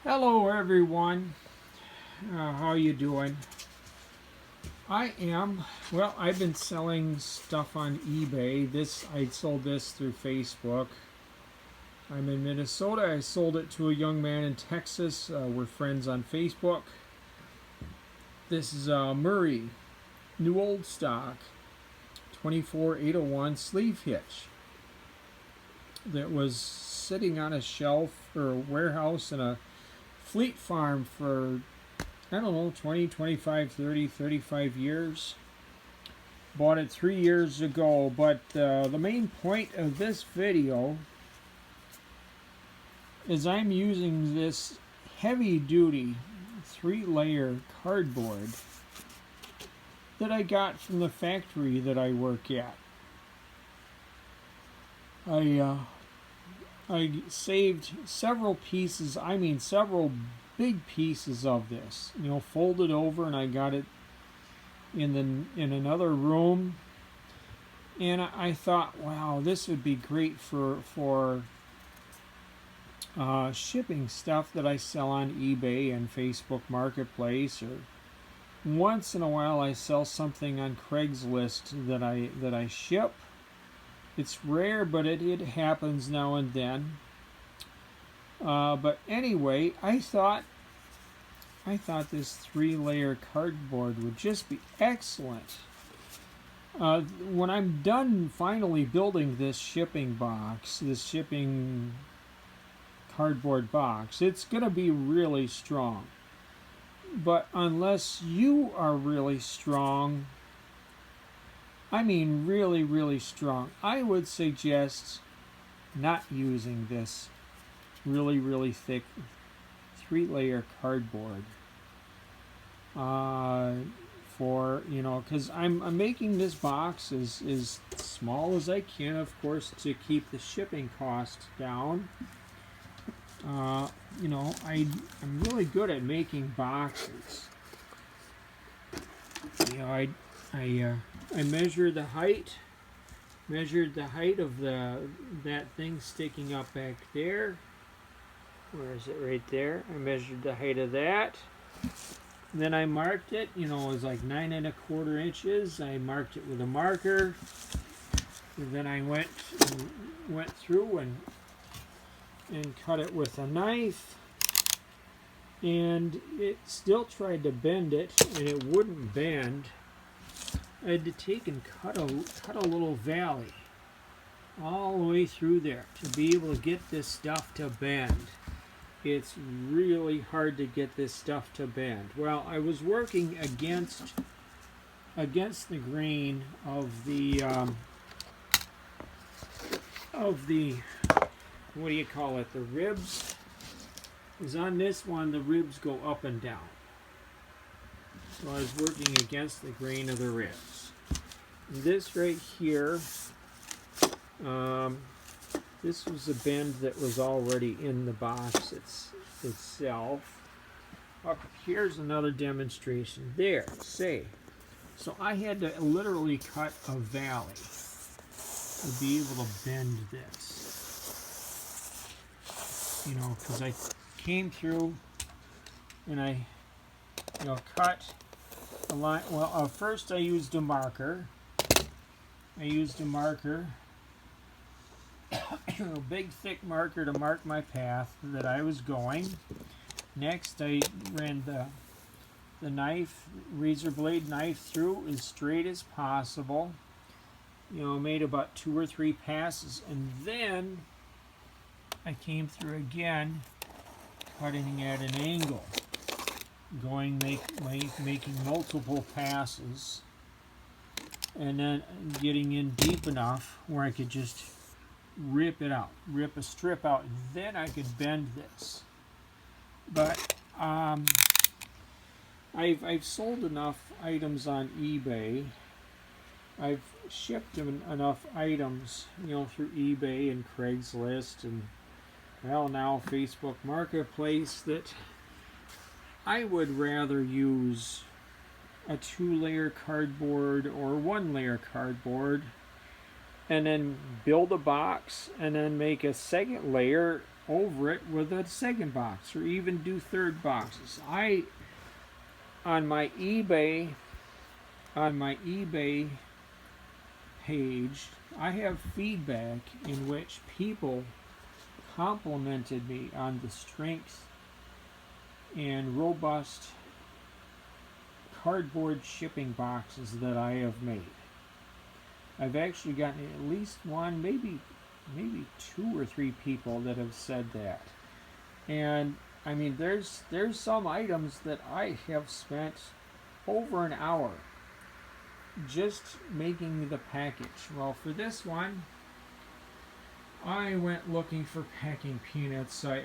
Hello everyone, how you doing? I've been selling stuff on eBay. I sold this through Facebook. I'm in Minnesota. I sold it to a young man in Texas. We're friends on Facebook. This is Murray, new old stock, 24801 sleeve hitch that was sitting on a shelf or a warehouse in a fleet farm for I don't know, 20, 25, 30, 35 years. Bought it 3 years ago, but the main point of this video is I'm using this heavy duty 3-layer cardboard that I got from the factory that I work at. I saved several pieces, several big pieces of this, folded over, and I got it in another room. And I thought, wow, this would be great for shipping stuff that I sell on eBay and Facebook Marketplace, or once in a while I sell something on Craigslist that I ship. It's rare, but it happens now and then. But anyway, I thought this 3-layer cardboard would just be excellent. When I'm done finally building this shipping cardboard box, it's going to be really strong. But unless you are really strong, really, really strong, I would suggest not using this really, really thick 3-layer cardboard because I'm making this box as small as I can, of course, to keep the shipping cost down. I'm really good at making boxes. I measured the height of that thing sticking up back there. Where is it? Right there. I measured the height of that. And then I marked it. It was like 9 1/4 inches. I marked it with a marker. And then I went through and cut it with a knife. And it still tried to bend it, and it wouldn't bend. I had to take and cut a little valley all the way through there to be able to get this stuff to bend. It's really hard to get this stuff to bend. Well, I was working against the grain of the what do you call it? The ribs. Because on this one, the ribs go up and down. So I was working against the grain of the ribs. This right here, this was a bend that was already in the box itself. Here's another demonstration. There, so I had to literally cut a valley to be able to bend this. Because I came through and I cut a line. Well, first I used a marker. A big thick marker to mark my path that I was going. Next I ran the razor blade knife through as straight as possible. Made about 2 or 3 passes, and then I came through again, cutting at an angle, making multiple passes, and then getting in deep enough where I could just rip a strip out, and then I could bend this. But I've sold enough items on eBay. I've shipped enough items, through eBay and Craigslist and now Facebook Marketplace, that I would rather use a 2-layer cardboard or 1-layer cardboard, and then build a box, and then make a second layer over it with a second box or even do third boxes. On my eBay page, I have feedback in which people complimented me on the strength and robust cardboard shipping boxes that I have made. I've actually gotten at least one, maybe 2 or 3 people that have said that. And I mean, there's some items that I have spent over an hour just making the package. Well, for this one, I went looking for packing peanuts. I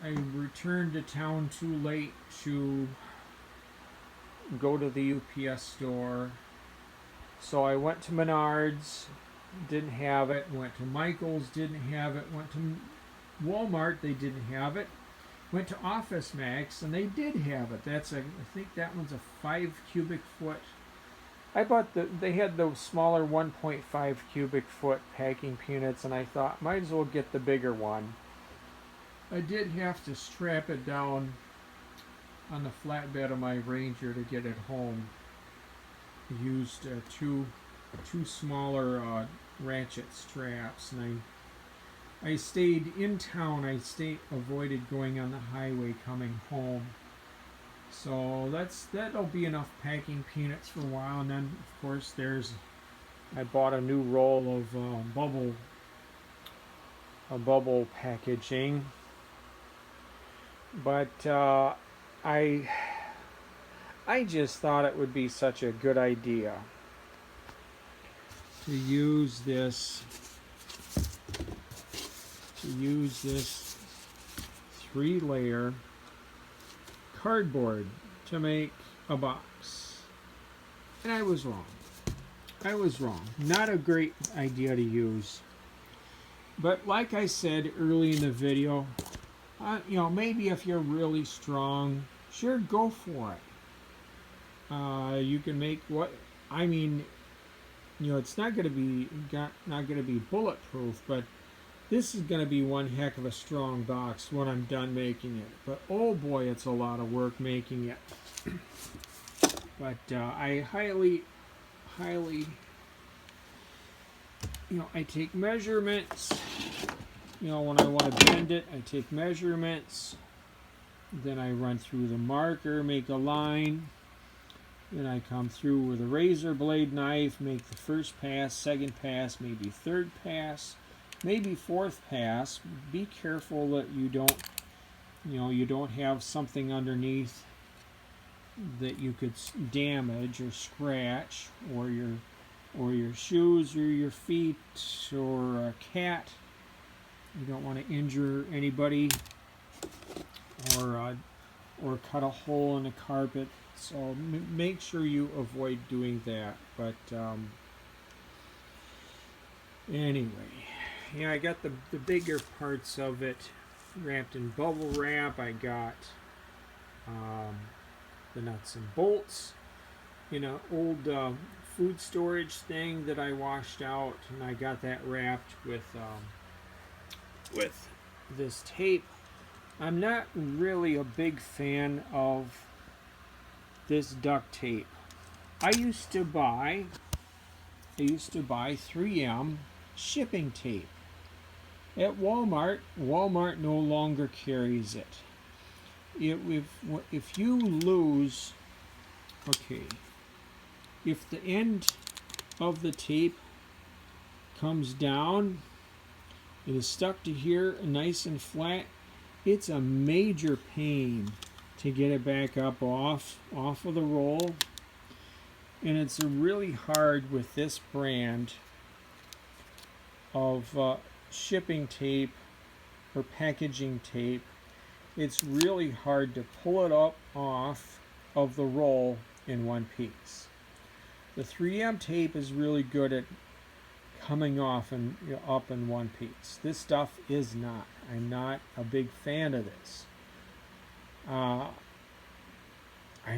returned to town too late to go to the UPS store. So I went to Menards, didn't have it. Went to Michael's, didn't have it. Went to Walmart, they didn't have it. Went to Office Max, and they did have it. I think that one's a 5 cubic foot. I bought they had those smaller 1.5 cubic foot packing peanuts, and I thought, might as well get the bigger one. I did have to strap it down on the flatbed of my Ranger to get it home. Used two smaller ratchet straps, and I stayed in town. Avoided going on the highway coming home. So that'll be enough packing peanuts for a while. And then of course I bought a new roll of bubble packaging. But I just thought it would be such a good idea to use this 3-layer cardboard to make a box. And I was wrong. Not a great idea to use. But like I said early in the video, maybe if you're really strong, sure, go for it. You can make it's not going to be bulletproof, but this is going to be one heck of a strong box when I'm done making it. But oh boy, it's a lot of work making it. But I highly, I take measurements. When I want to bend it, I take measurements. Then I run through the marker, make a line. Then I come through with a razor blade knife, make the first pass, second pass, maybe third pass, maybe fourth pass. Be careful that you don't have something underneath that you could damage or scratch, or your shoes or your feet or a cat. You don't want to injure anybody or cut a hole in the carpet. So make sure you avoid doing that. But anyway, I got the bigger parts of it wrapped in bubble wrap. I got the nuts and bolts in an old food storage thing that I washed out, and I got that wrapped with this tape. I'm not really a big fan of this duct tape. I used to buy 3M shipping tape at Walmart. Walmart no longer carries it. If you lose, if the end of the tape comes down, it is stuck to here nice and flat, it's a major pain to get it back up off of the roll. And it's really hard with this brand of shipping tape or packaging tape. It's really hard to pull it off of the roll in one piece. The 3M tape is really good at coming off and up in one piece. This stuff is not. I'm not a big fan of this. I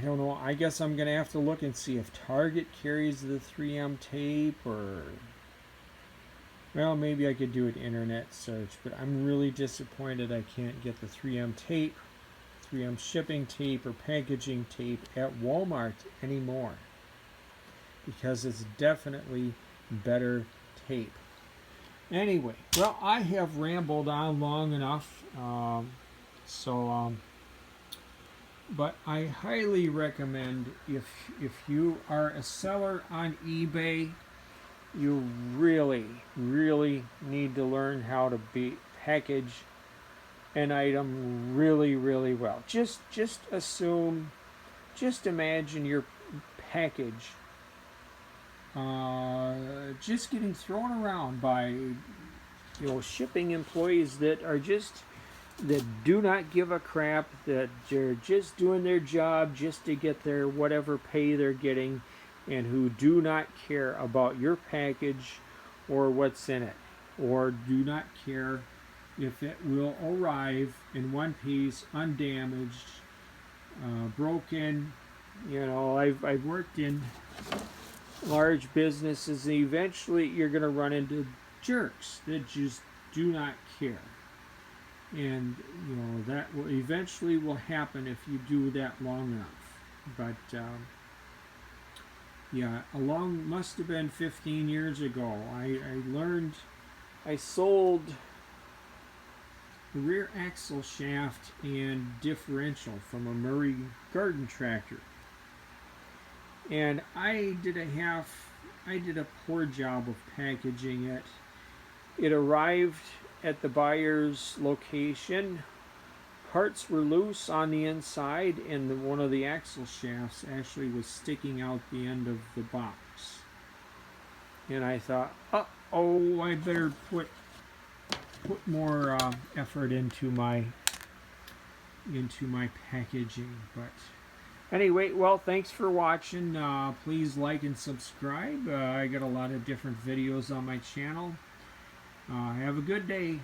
don't know. I guess I'm going to have to look and see if Target carries the 3M tape, or Well, maybe I could do an internet search, but I'm really disappointed I can't get the 3M tape, 3M shipping tape or packaging tape at Walmart anymore, because it's definitely better tape. Anyway, well, I have rambled on long enough, but I highly recommend, if you are a seller on eBay, you really need to learn how to package an item really well. Just imagine your package just getting thrown around by shipping employees that do not give a crap, that they're just doing their job just to get their whatever pay they're getting, and who do not care about your package or what's in it, or do not care if it will arrive in one piece, undamaged, broken. I've worked in large businesses, and eventually you're going to run into jerks that just do not care. And that will eventually will happen if you do that long enough. But yeah, must have been 15 years ago, I sold the rear axle shaft and differential from a Murray garden tractor, and I did a poor job of packaging it. It arrived at the buyer's location. Parts were loose on the inside, and one of the axle shafts actually was sticking out the end of the box. And I thought, oh, I better put more effort into my packaging. But anyway, well, thanks for watching. Please like and subscribe. I got a lot of different videos on my channel. Have a good day.